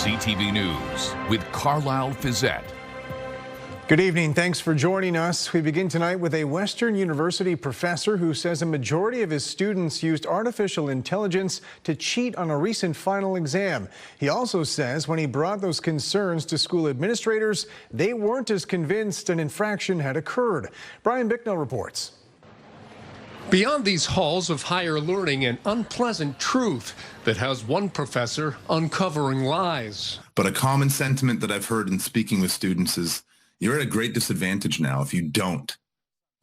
CTV News with Carlyle Fiset. Good evening. Thanks for joining us. We begin tonight with a Western University professor who says a majority of his students used artificial intelligence to cheat on a recent final exam. He also says when he brought those concerns to school administrators, they weren't as convinced an infraction had occurred. Brian Bicknell reports. Beyond these halls of higher learning, an unpleasant truth that has one professor uncovering lies. But a common sentiment that I've heard in speaking with students is, you're at a great disadvantage now if you don't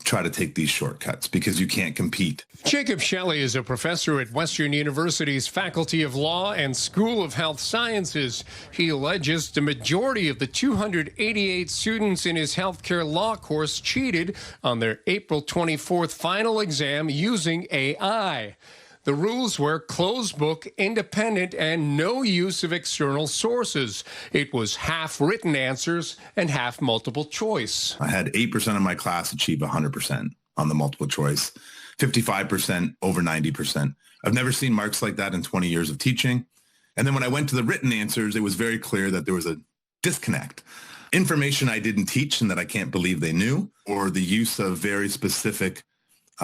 try to take these shortcuts because you can't compete. Jacob Shelley is a professor at Western University's Faculty of Law and School of Health Sciences. He alleges the majority of the 288 students in his healthcare law course cheated on their April 24th final exam using AI. The rules were closed book, independent, and no use of external sources. It was half written answers and half multiple choice. I had 8% of my class achieve 100% on the multiple choice, 55% over 90%. I've never seen marks like that in 20 years of teaching. And then when I went to the written answers, it was very clear that there was a disconnect. Information I didn't teach and that I can't believe they knew, or the use of very specific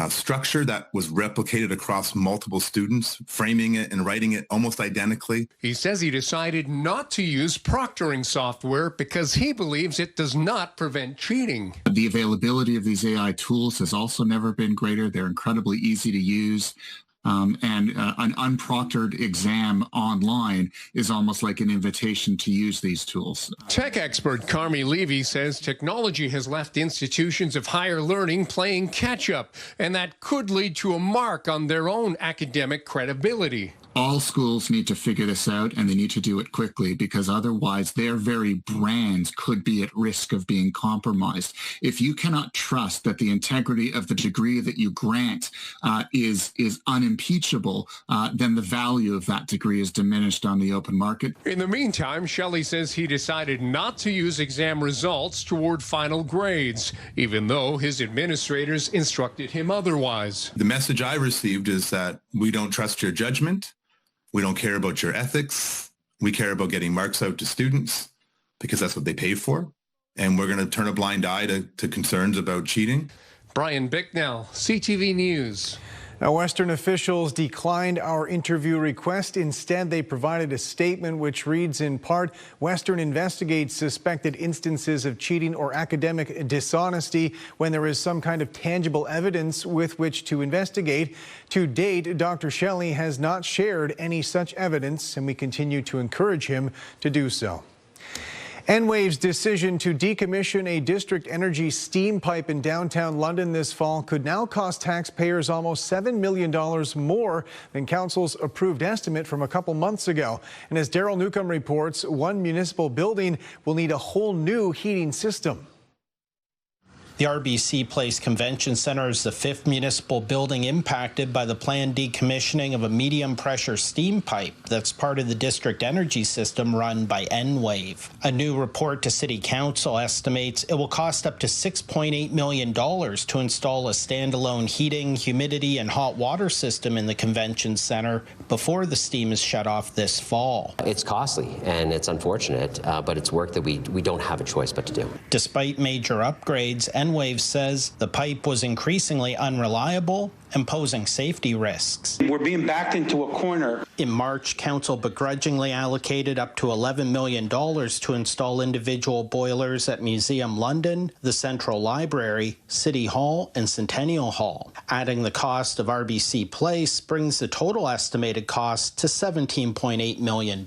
structure that was replicated across multiple students, framing it and writing it almost identically. He says he decided not to use proctoring software because he believes it does not prevent cheating. The availability of these AI tools has also never been greater. They're incredibly easy to use. And an unproctored exam online is almost like an invitation to use these tools. Tech expert Carmi Levy says technology has left institutions of higher learning playing catch-up, and that could lead to a mark on their own academic credibility. All schools need to figure this out, and they need to do it quickly because otherwise their very brands could be at risk of being compromised. If you cannot trust that the integrity of the degree that you grant is unimpeachable, then the value of that degree is diminished on the open market. In the meantime, Shelley says he decided not to use exam results toward final grades, even though his administrators instructed him otherwise. The message I received is that we don't trust your judgment. We don't care about your ethics. We care about getting marks out to students because that's what they pay for. And we're going to turn a blind eye to concerns about cheating. Brian Bicknell, CTV News. Now, Western officials declined our interview request. Instead, they provided a statement which reads in part, Western investigates suspected instances of cheating or academic dishonesty when there is some kind of tangible evidence with which to investigate. To date, Dr. Shelley has not shared any such evidence, and we continue to encourage him to do so. Enwave's decision to decommission a district energy steam pipe in downtown London this fall could now cost taxpayers almost $7 million more than council's approved estimate from a couple months ago. And as Daryl Newcomb reports, one municipal building will need a whole new heating system. The RBC Place Convention Center is the fifth municipal building impacted by the planned decommissioning of a medium-pressure steam pipe that's part of the district energy system run by Enwave. A new report to City Council estimates it will cost up to $6.8 million to install a standalone heating, humidity, and hot water system in the convention center before the steam is shut off this fall. It's costly and it's unfortunate, but it's work that we don't have a choice but to do. Despite major upgrades, Enwave says the pipe was increasingly unreliable and posing safety risks. We're being backed into a corner. In March, council begrudgingly allocated up to $11 million to install individual boilers at Museum London, the Central Library, City Hall, and Centennial Hall. Adding the cost of RBC Place brings the total estimated cost to $17.8 million.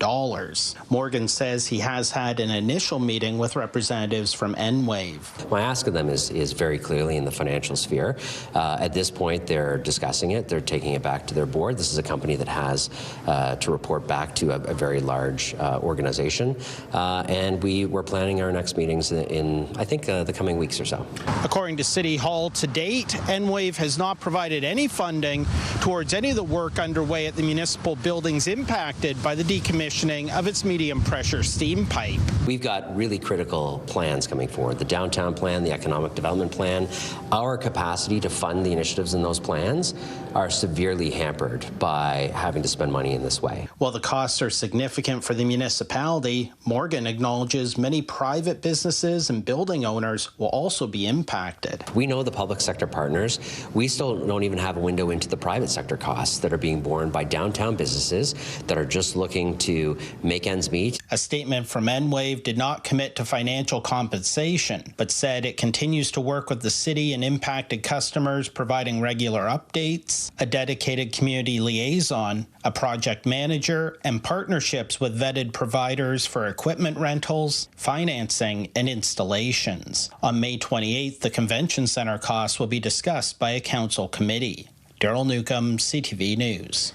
Morgan says he has had an initial meeting with representatives from Enwave. My ask of them is very clearly in the financial sphere. At this point, they're discussing it. They're taking it back to their board. This is a company that has to report back to a very large organization. And we're planning our next meetings in I think, the coming weeks or so. According to City Hall, to date, Enwave has not provided any funding towards any of the work underway at the municipal buildings impacted by the decommissioning of its medium-pressure steam pipe. We've got really critical plans coming forward. The downtown plan, the economic development plan, our capacity to fund the initiatives in those plans plans are severely hampered by having to spend money in this way. While the costs are significant for the municipality, Morgan acknowledges many private businesses and building owners will also be impacted. We know the public sector partners. We still don't even have a window into the private sector costs that are being borne by downtown businesses that are just looking to make ends meet. A statement from Enwave did not commit to financial compensation, but said it continues to work with the city and impacted customers, providing regular updates, a dedicated community liaison, a project manager, and partnerships with vetted providers for equipment rentals, financing, and installations. On May 28th, the convention center costs will be discussed by a council committee. Daryl Newcomb, CTV News.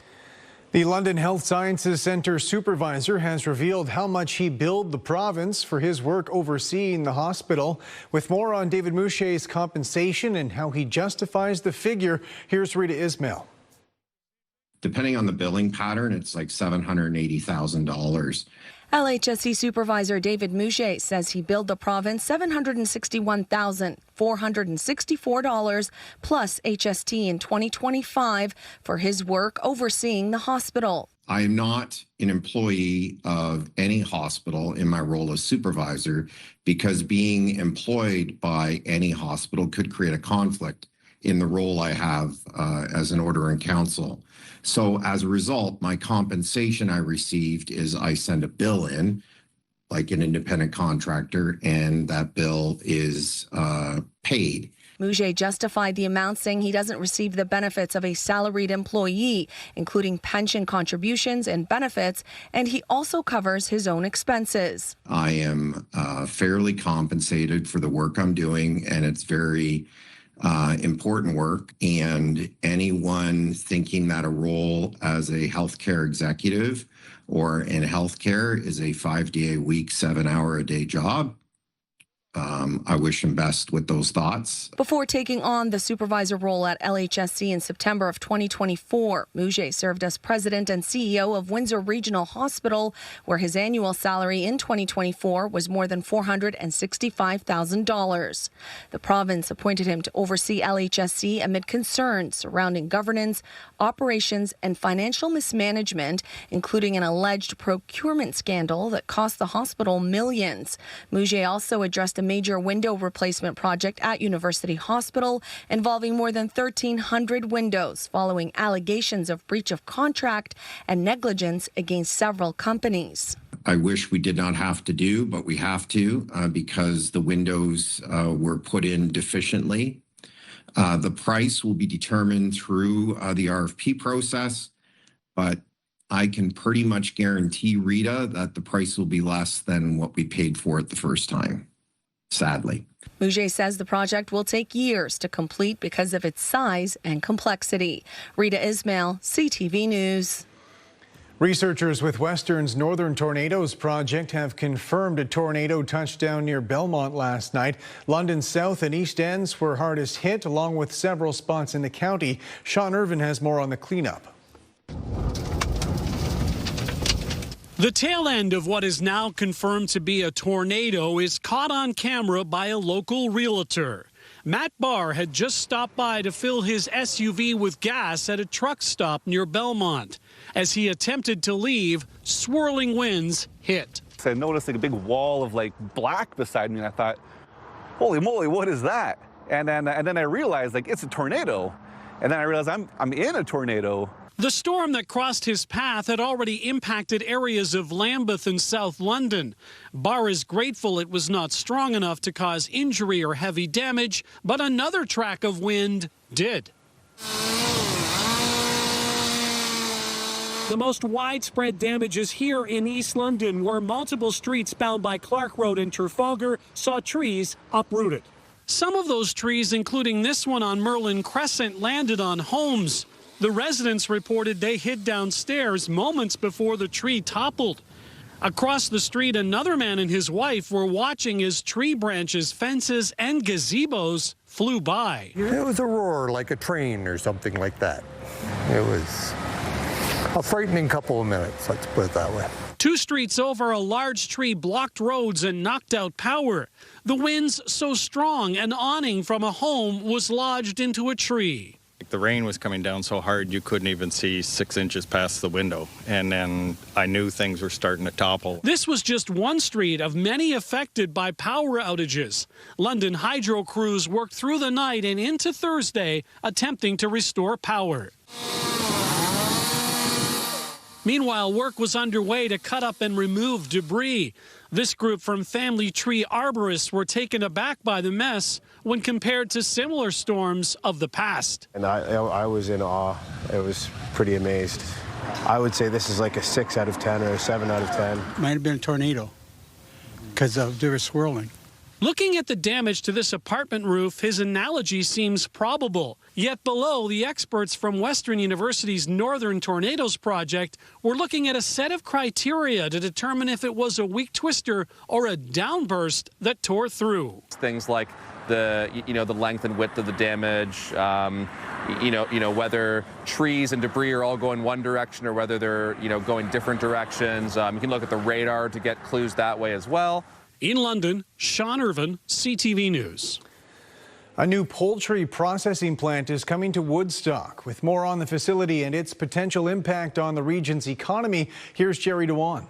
The London Health Sciences Centre supervisor has revealed how much he billed the province for his work overseeing the hospital. With more on David Mouché's compensation and how he justifies the figure, here's Rita Ismail. Depending on the billing pattern, it's like $780,000. LHSC Supervisor David Mouché says he billed the province $761,464 plus HST in 2025 for his work overseeing the hospital. I am not an employee of any hospital in my role as supervisor because being employed by any hospital could create a conflict in the role I have as an order in council. So as a result, my compensation I received is I send a bill in, like an independent contractor, and that bill is paid. Mouché justified the amount, saying he doesn't receive the benefits of a salaried employee, including pension contributions and benefits, and he also covers his own expenses. I am fairly compensated for the work I'm doing, and it's very important work, and anyone thinking that a role as a healthcare executive or in healthcare is a 5-day-a-week, 7-hour-a-day job, I wish him best with those thoughts. Before taking on the supervisor role at LHSC in September of 2024, Mouché served as president and CEO of Windsor Regional Hospital, where his annual salary in 2024 was more than $465,000. The province appointed him to oversee LHSC amid concerns surrounding governance, operations, and financial mismanagement, including an alleged procurement scandal that cost the hospital millions. Mouché also addressed a major window replacement project at University Hospital involving more than 1,300 windows following allegations of breach of contract and negligence against several companies. I wish we did not have to do, but we have to because the windows were put in deficiently. The price will be determined through the RFP process, but I can pretty much guarantee, Rita, that the price will be less than what we paid for it the first time. Sadly. Mouché says the project will take years to complete because of its size and complexity. Rita Ismail, CTV News. Researchers with Western's Northern Tornadoes Project have confirmed a tornado touched down near Belmont last night. London's south and east ends were hardest hit, along with several spots in the county. Sean Irvin has more on the cleanup. The tail end of what is now confirmed to be a tornado is caught on camera by a local realtor. Matt Barr had just stopped by to fill his SUV with gas at a truck stop near Belmont. As he attempted to leave, swirling winds hit. So I noticed like a big wall of like black beside me, and I thought, holy moly, what is that? And then I realized like it's a tornado. And then I realized I'm in a tornado. The storm that crossed his path had already impacted areas of Lambeth and South London. Barr is grateful it was not strong enough to cause injury or heavy damage, but another track of wind did. The most widespread damage is here in East London, where multiple streets bound by Clark Road and Trafalgar saw trees uprooted. Some of those trees, including this one on Merlin Crescent, landed on homes. The residents reported they hid downstairs moments before the tree toppled. Across the street, another man and his wife were watching as tree branches, fences, and gazebos flew by. It was a roar like a train or something like that. It was a frightening couple of minutes, let's put it that way. 2 streets over, a large tree blocked roads and knocked out power. The winds so strong, an awning from a home was lodged into a tree. like the rain was coming down so hard you couldn't even see 6 inches past the window. And then I knew things were starting to topple. This was just one street of many affected by power outages. London hydro crews worked through the night and into Thursday, attempting to restore power. Meanwhile, work was underway to cut up and remove debris. This group from Family Tree Arborists were taken aback by the mess when compared to similar storms of the past. And I was in awe. I was pretty amazed. I would say this is like a 6 out of 10 or a 7 out of 10. Might have been a tornado because they were swirling. Looking at the damage to this apartment roof, his analogy seems probable. Yet below, the experts from Western University's Northern Tornadoes Project were looking at a set of criteria to determine if it was a weak twister or a downburst that tore through. Things like the length and width of the damage, whether trees and debris are all going one direction or whether they're going different directions. You can look at the radar to get clues that way as well. In London, Sean Irvin, CTV News. A new poultry processing plant is coming to Woodstock. With more on the facility and its potential impact on the region's economy, here's Jerry Dewan.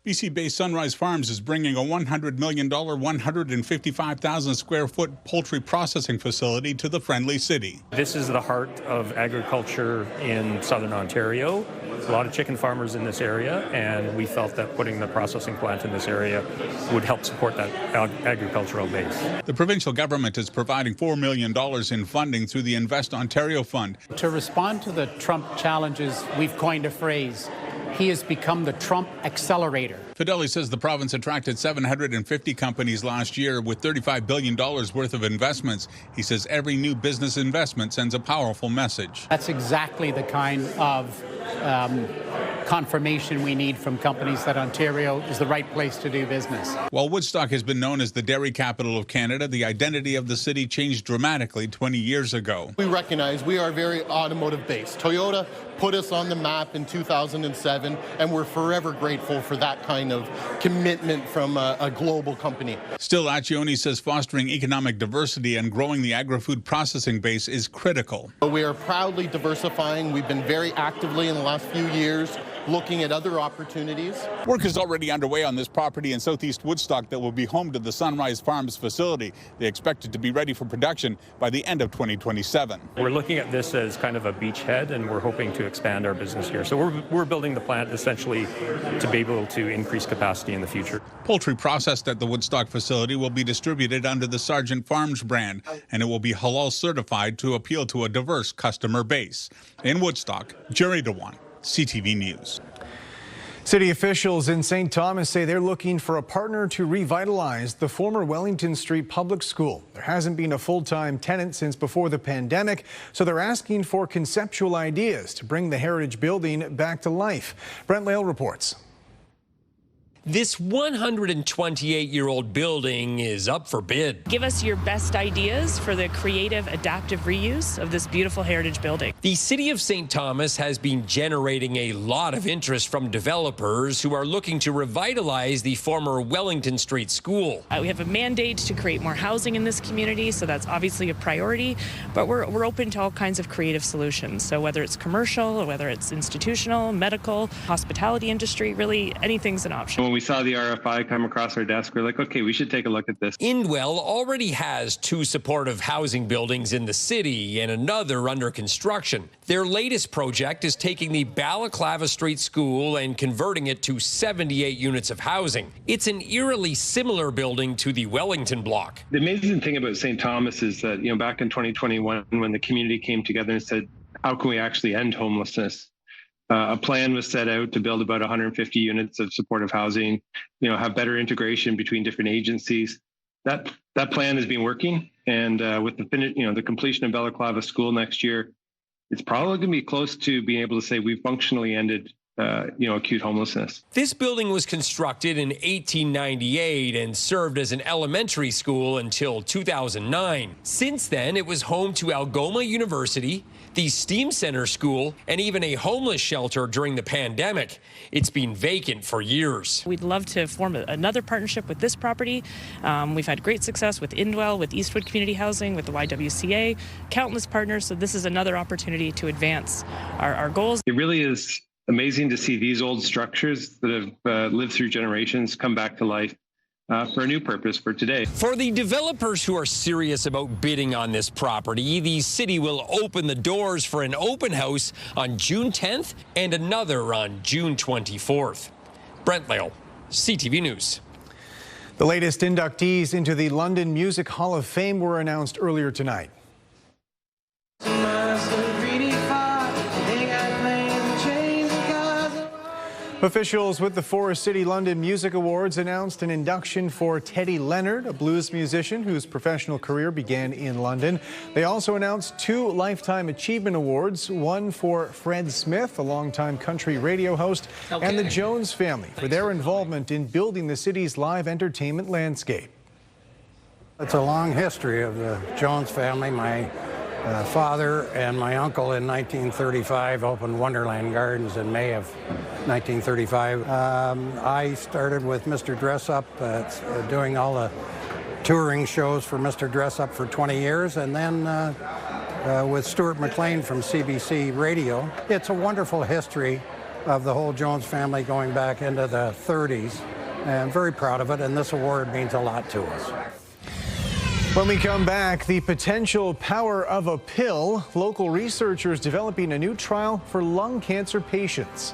BC-based Sunrise Farms is bringing a $100 million, 155,000 square foot poultry processing facility to the Friendly City. This is the heart of agriculture in southern Ontario. A lot of chicken farmers in this area, and we felt that putting the processing plant in this area would help support that agricultural base. The provincial government is providing $4 million in funding through the Invest Ontario Fund. To respond to the Trump challenges, we've coined a phrase. He has become the Trump accelerator. Fideli says the province attracted 750 companies last year with $35 billion worth of investments. He says every new business investment sends a powerful message. That's exactly the kind of confirmation we need from companies that Ontario is the right place to do business. While Woodstock has been known as the dairy capital of Canada, the identity of the city changed dramatically 20 years ago. We recognize we are very automotive based. Toyota put us on the map in 2007, and we're forever grateful for that kind of commitment from a global company. Still, Accioni says fostering economic diversity and growing the agri-food processing base is critical. We are proudly diversifying. We've been very actively in the last few years looking at other opportunities. Work is already underway on this property in southeast Woodstock that will be home to the Sunrise Farms facility. They expect it to be ready for production by the end of 2027. We're looking at this as kind of a beachhead, and we're hoping to expand our business here. So we're building the plant essentially to be able to increase capacity in the future. Poultry processed at the Woodstock facility will be distributed under the Sargent Farms brand, and it will be halal certified to appeal to a diverse customer base. In Woodstock, Jerry Dewan, CTV News. City officials in St. Thomas say they're looking for a partner to revitalize the former Wellington Street Public School. There hasn't been a full-time tenant since before the pandemic, so they're asking for conceptual ideas to bring the heritage building back to life. Brent Lail reports. This 128-year-old building is up for bid. Give us your best ideas for the creative, adaptive reuse of this beautiful heritage building. The City of St. Thomas has been generating a lot of interest from developers who are looking to revitalize the former Wellington Street School. We have a mandate to create more housing in this community, so that's obviously a priority, but we're open to all kinds of creative solutions. So whether it's commercial or whether it's institutional, medical, hospitality industry, really anything's an option. When we saw the RFI come across our desk, we're like, okay, we should take a look at this. Indwell already has 2 supportive housing buildings in the city and another under construction. Their latest project is taking the Balaclava Street School and converting it to 78 units of housing. It's an eerily similar building to the Wellington block. The amazing thing about St. Thomas is that, back in 2021, when the community came together and said, how can we actually end homelessness? A plan was set out to build about 150 units of supportive housing, have better integration between different agencies. That plan has been working, and with the completion of Balaclava School next year, it's probably going to be close to being able to say we've functionally ended acute homelessness. This building was constructed in 1898 and served as an elementary school until 2009. Since then, it was home to Algoma University, the STEAM Center School, and even a homeless shelter during the pandemic. It's been vacant for years. We'd love to form another partnership with this property. We've had great success with Indwell, with Eastwood Community Housing, with the YWCA, countless partners. So this is another opportunity to advance our goals. It really is amazing to see these old structures that have lived through generations come back to life for a new purpose for today. For the developers who are serious about bidding on this property, the city will open the doors for an open house on June 10th and another on June 24th. Brent Lale, CTV News. The latest inductees into the London Music Hall of Fame were announced earlier tonight. Officials with the Forest City London Music Awards announced an induction for Teddy Leonard, a blues musician whose professional career began in London. They also announced 2 Lifetime Achievement Awards, one for Fred Smith, a longtime country radio host, and the Jones family for their involvement in building the city's live entertainment landscape. It's a long history of the Jones family. My father and my uncle in 1935 opened Wonderland Gardens in May of 1935. I started with Mr. Dress Up, doing all the touring shows for Mr. Dress Up for 20 years, and then with Stuart McLean from CBC Radio. It's a wonderful history of the whole Jones family going back into the 30s, and I'm very proud of it, and this award means a lot to us. When we come back, the potential power of a pill. Local researchers developing a new trial for lung cancer patients.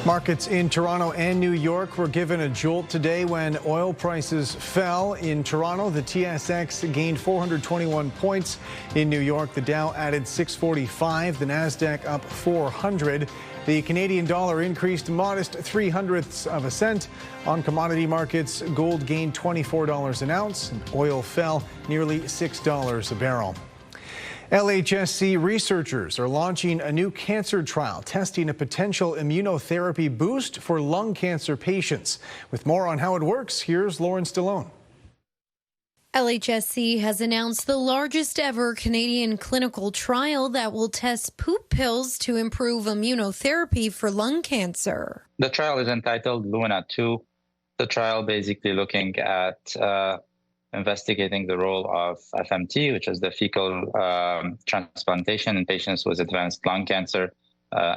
Markets in Toronto and New York were given a jolt today when oil prices fell. In Toronto, the TSX gained 421 points. In New York, the Dow added 645, the Nasdaq up 400. The Canadian dollar increased a modest 0.03 of a cent. On commodity markets, gold gained $24 an ounce, and oil fell nearly $6 a barrel. LHSC researchers are launching a new cancer trial testing a potential immunotherapy boost for lung cancer patients. With more on how it works, here's Lauren Stallone. LHSC has announced the largest ever Canadian clinical trial that will test poop pills to improve immunotherapy for lung cancer. The trial is entitled Luna 2. The trial basically looking at investigating the role of FMT, which is the fecal transplantation in patients with advanced lung cancer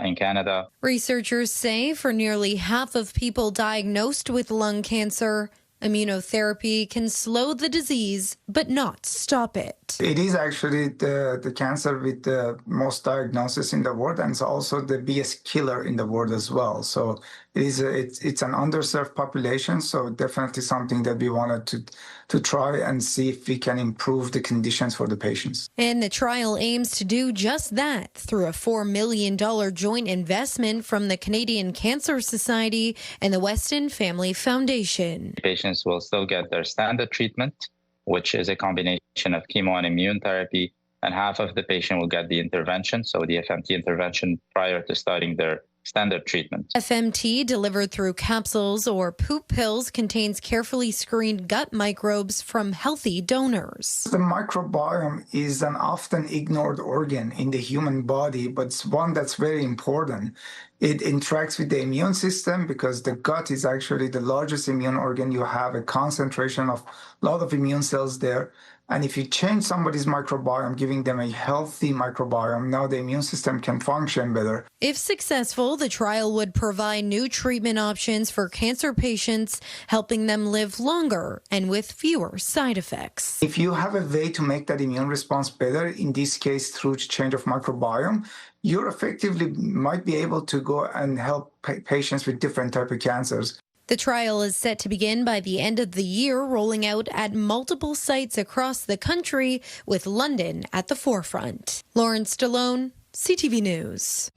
in Canada. Researchers say for nearly half of people diagnosed with lung cancer, immunotherapy can slow the disease, but not stop it. It is actually the cancer with the most diagnosis in the world, and it's also the biggest killer in the world as well. So it's an underserved population, so definitely something that we wanted to try and see if we can improve the conditions for the patients. And the trial aims to do just that through a $4 million joint investment from the Canadian Cancer Society and the Weston Family Foundation. Patients will still get their standard treatment, which is a combination of chemo and immune therapy, and half of the patient will get the intervention, so the FMT intervention prior to starting their standard treatment. FMT, delivered through capsules or poop pills, contains carefully screened gut microbes from healthy donors. The microbiome is an often ignored organ in the human body, but it's one that's very important. It interacts with the immune system because the gut is actually the largest immune organ. You have a concentration of a lot of immune cells there. And if you change somebody's microbiome, giving them a healthy microbiome, now the immune system can function better. If successful, the trial would provide new treatment options for cancer patients, helping them live longer and with fewer side effects. If you have a way to make that immune response better, in this case through change of microbiome, you effectively might be able to go and help patients with different types of cancers. The trial is set to begin by the end of the year, rolling out at multiple sites across the country, with London at the forefront. Lauren Stallone, CTV News.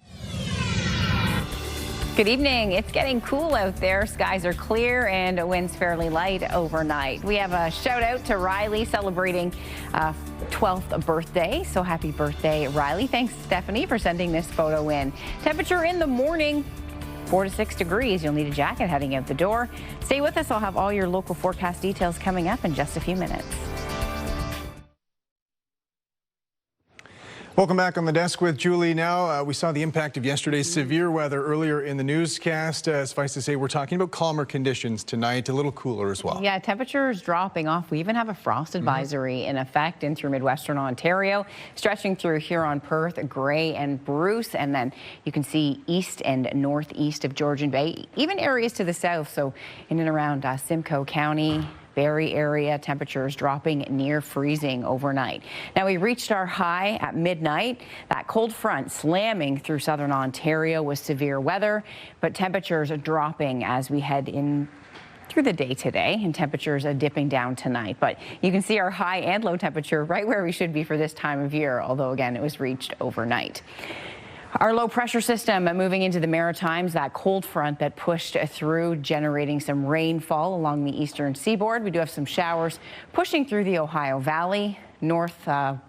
Good evening. It's getting cool out there. Skies are clear and winds fairly light overnight. We have a shout out to Riley celebrating 12th birthday. So happy birthday, Riley. Thanks, Stephanie, for sending this photo in. Temperature in the morning, 4 to 6 degrees. You'll need a jacket heading out the door. Stay with us. I'll have all your local forecast details coming up in just a few minutes. Welcome back on the desk with Julie. Now, we saw the impact of yesterday's severe weather earlier in the newscast. Suffice to say, we're talking about calmer conditions tonight, a little cooler as well. Yeah, temperatures dropping off. We even have a frost advisory in effect in through Midwestern Ontario, stretching through Huron, Perth, Grey and Bruce. And then you can see east and northeast of Georgian Bay, even areas to the south. So in and around Simcoe County, Barrie area, temperatures dropping near freezing overnight. Now, we reached our high at midnight. That cold front slamming through southern Ontario with severe weather, but temperatures are dropping as we head in through the day today, and temperatures are dipping down tonight. But you can see our high and low temperature right where we should be for this time of year, although again, it was reached overnight. Our low pressure system moving into the Maritimes, that cold front that pushed through, generating some rainfall along the eastern seaboard. We do have some showers pushing through the Ohio Valley, northwest.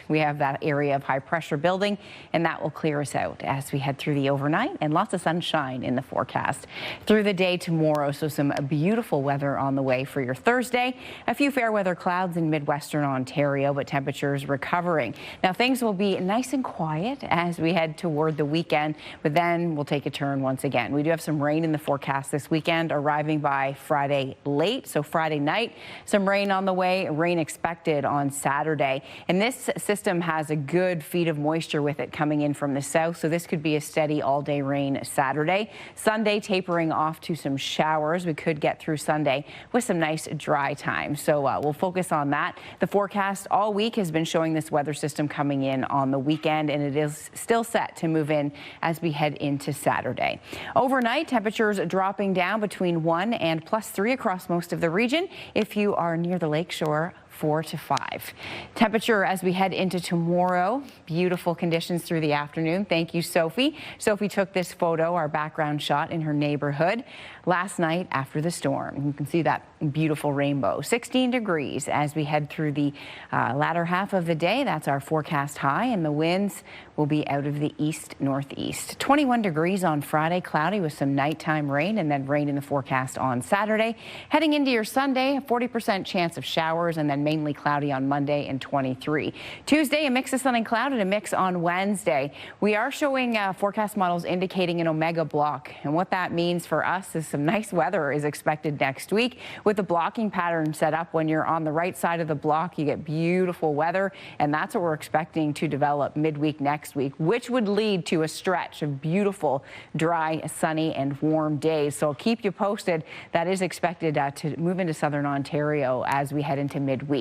We have that area of high pressure building, and that will clear us out as we head through the overnight, and lots of sunshine in the forecast through the day tomorrow. So some beautiful weather on the way for your Thursday. A few fair weather clouds in Midwestern Ontario, but temperatures recovering. Now, things will be nice and quiet as we head toward the weekend, but then we'll take a turn once again. We do have some rain in the forecast this weekend, arriving by Friday late. So Friday night, some rain on the way, rain expected on Saturday. And this system has a good feed of moisture with it coming in from the south, so this could be a steady all-day rain Saturday. Sunday tapering off to some showers. We could get through Sunday with some nice dry time, so we'll focus on that. The forecast all week has been showing this weather system coming in on the weekend, and it is still set to move in as we head into Saturday. Overnight, temperatures dropping down between 1 and +3 across most of the region. If you are near the lakeshore, 4 to 5. Temperature as we head into tomorrow, beautiful conditions through the afternoon. Thank you, Sophie. Sophie took this photo, our background shot in her neighborhood last night after the storm. You can see that beautiful rainbow. 16 degrees as we head through the latter half of the day. That's our forecast high, and the winds will be out of the east-northeast. 21 degrees on Friday, cloudy with some nighttime rain, and then rain in the forecast on Saturday. Heading into your Sunday, a 40% chance of showers, and then mainly cloudy on Monday and 23. Tuesday, a mix of sun and cloud, and a mix on Wednesday. We are showing forecast models indicating an omega block, and what that means for us is some nice weather is expected next week. With the blocking pattern set up, when you're on the right side of the block, you get beautiful weather, and that's what we're expecting to develop midweek next week, which would lead to a stretch of beautiful, dry, sunny, and warm days. So I'll keep you posted. That is expected to move into southern Ontario as we head into midweek.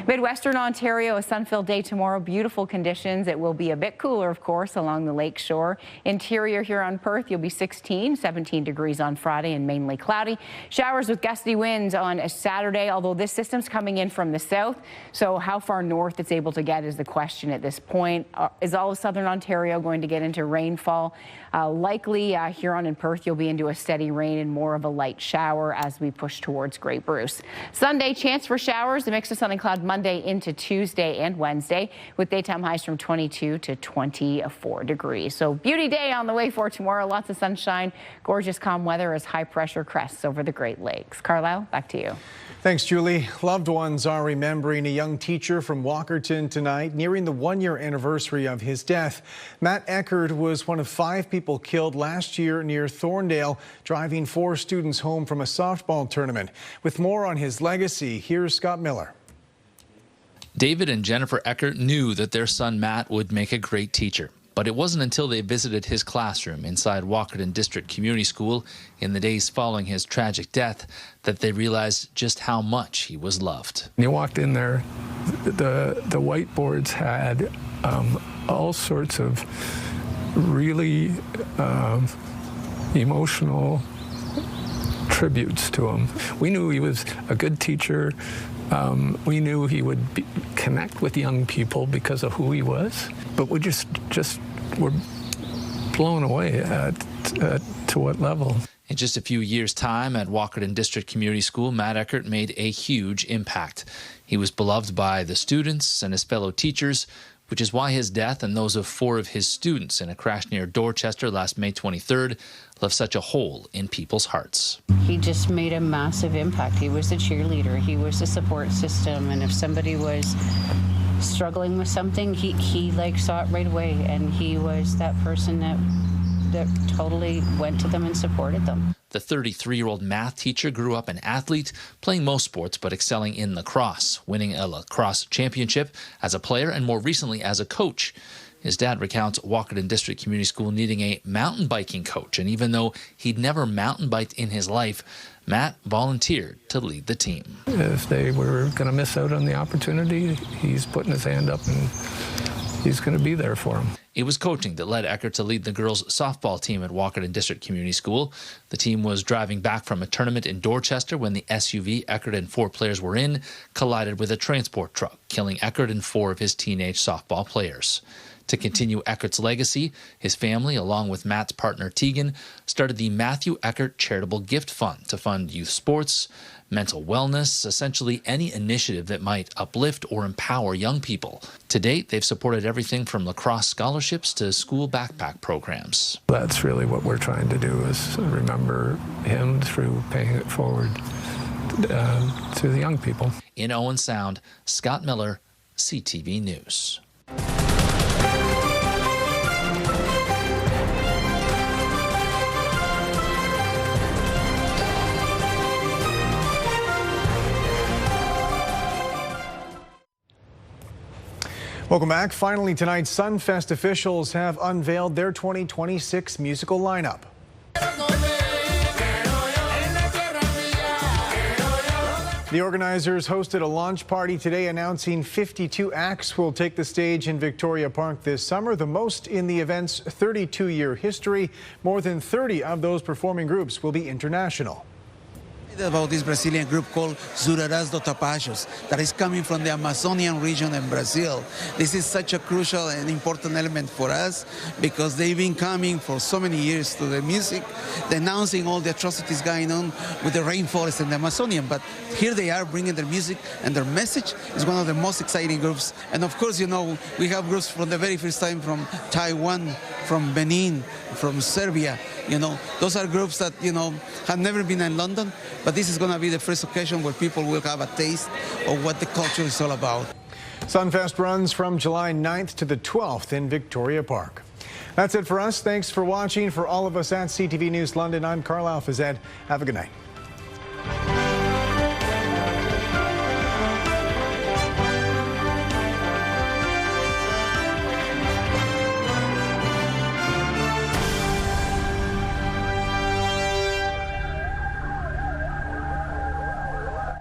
Midwestern Ontario, a sun-filled day tomorrow. Beautiful conditions. It will be a bit cooler, of course, along the lake shore. Interior Huron, Perth, you'll be 16, 17 degrees on Friday, and mainly cloudy. Showers with gusty winds on a Saturday, although this system's coming in from the south, so how far north it's able to get is the question at this point. Is all of southern Ontario going to get into rainfall? Likely Huron and Perth, you'll be into a steady rain and more of a light shower as we push towards Grey Bruce. Sunday, chance for showers, a mix of sun and cloud Monday into Tuesday and Wednesday, with daytime highs from 22 to 24 degrees. So beauty day on the way for tomorrow. Lots of sunshine, gorgeous calm weather as high pressure crests over the Great Lakes. Carlyle, back to you. Thanks, Julie. Loved ones are remembering a young teacher from Walkerton tonight, nearing the one-year anniversary of his death. Matt Eckert was one of 5 people killed last year near Thorndale, driving 4 students home from a softball tournament. With more on his legacy, here's Scott Miller. David and Jennifer Eckert knew that their son Matt would make a great teacher. But it wasn't until they visited his classroom inside Walkerton District Community School in the days following his tragic death that they realized just how much he was loved. When you walked in there, the whiteboards had all sorts of really emotional tributes to him. We knew he was a good teacher. We knew he would connect with young people because of who he was, but we just were blown away at to what level. In just a few years' time at Walkerton District Community School, Matt Eckert made a huge impact. He was beloved by the students and his fellow teachers, which is why his death and those of 4 of his students in a crash near Dorchester last May 23rd left such a hole in people's hearts. He just made a massive impact. He was a cheerleader. He was a support system. And if somebody was struggling with something, he like saw it right away. And he was that person that totally went to them and supported them. The 33-year-old math teacher grew up an athlete, playing most sports but excelling in lacrosse, winning a lacrosse championship as a player and more recently as a coach. His dad recounts Walkerton District Community School needing a mountain biking coach, and even though he'd never mountain biked in his life, Matt volunteered to lead the team. If they were going to miss out on the opportunity, he's putting his hand up and he's going to be there for them. It was coaching that led Eckert to lead the girls' softball team at Walkerton District Community School. The team was driving back from a tournament in Dorchester when the SUV Eckert and 4 players were in collided with a transport truck, killing Eckert and 4 of his teenage softball players. To continue Eckert's legacy, his family, along with Matt's partner Tegan, started the Matthew Eckert Charitable Gift Fund to fund youth sports, mental wellness, essentially any initiative that might uplift or empower young people. To date, they've supported everything from lacrosse scholarships to school backpack programs. That's really what we're trying to do, is remember him through paying it forward to the young people. In Owen Sound, Scott Miller, CTV News. Welcome back. Finally tonight, Sunfest officials have unveiled their 2026 musical lineup. The organizers hosted a launch party today announcing 52 acts will take the stage in Victoria Park this summer, the most in the event's 32-year history. More than 30 of those performing groups will be international. About this Brazilian group called Zurarás do Tapajos that is coming from the Amazonian region in Brazil. This is such a crucial and important element for us because they've been coming for so many years to the music, denouncing all the atrocities going on with the rainforest and the Amazonian. But here they are bringing their music, and their message is one of the most exciting groups. And of course, you know, we have groups from the very first time from Taiwan, from Benin, from Serbia. You know, those are groups that, you know, have never been in London, but this is going to be the first occasion where people will have a taste of what the culture is all about. Sunfest runs from July 9th to the 12th in Victoria Park. That's it for us. Thanks for watching. For all of us at CTV News London, I'm Carlyle Fiset. Have a good night.